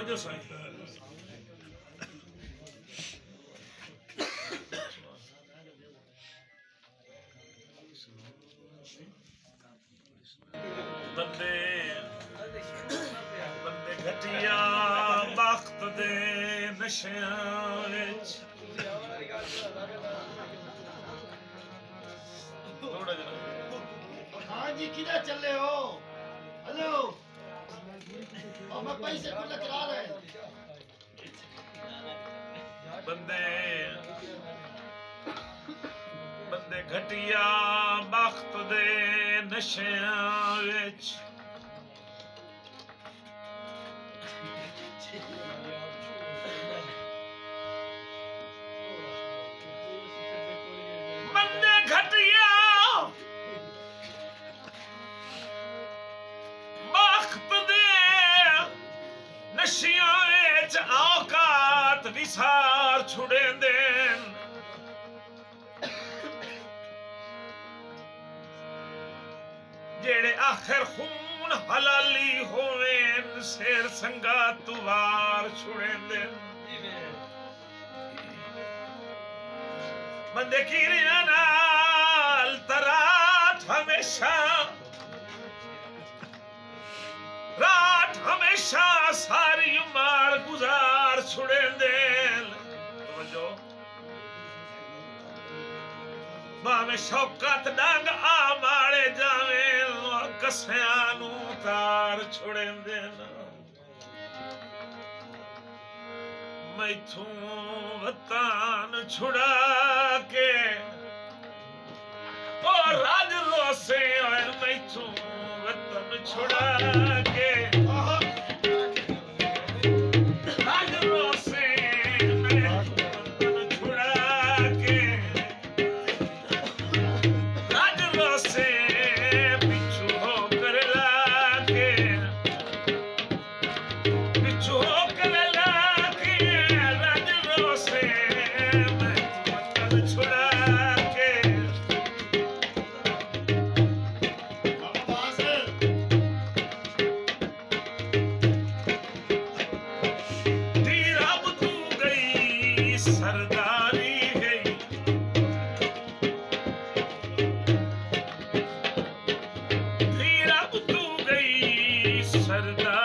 तवज्जो साईं बंदे बंदे घटिया वक्त दे नशियां विच थोड़ा जरा हाँ जी किधर चले हो हेलो और मैं पैसे को लगा रहे बंदे बंदे घटिया वक्त दे नशियां विच बंदे घटिया वक्त दे नशियां विच औकात विसार छुड़ेंदे जेड़े आखिर खून हलाली होवेन शेर संगा तुवार छुड़ेंदे बंदे कीरिया नाल तराट हमेशा सारी उम्र गुजार छुड़ेंदे समझो भावे शौकत डंग आ मारे जावे कसियां नू तार छुड़ेंदे मैथू वतन छुड़ा के ओ राज रोसे मैथू वतन छुड़ा के राज रोसे वतन छुड़ा के राज रोसे पिछू होकर लाके पिछू होकर लाके राज रोसे वतन छुड़ा के धीरा तू गई सरदारी गई धीरा तू गई सरदारी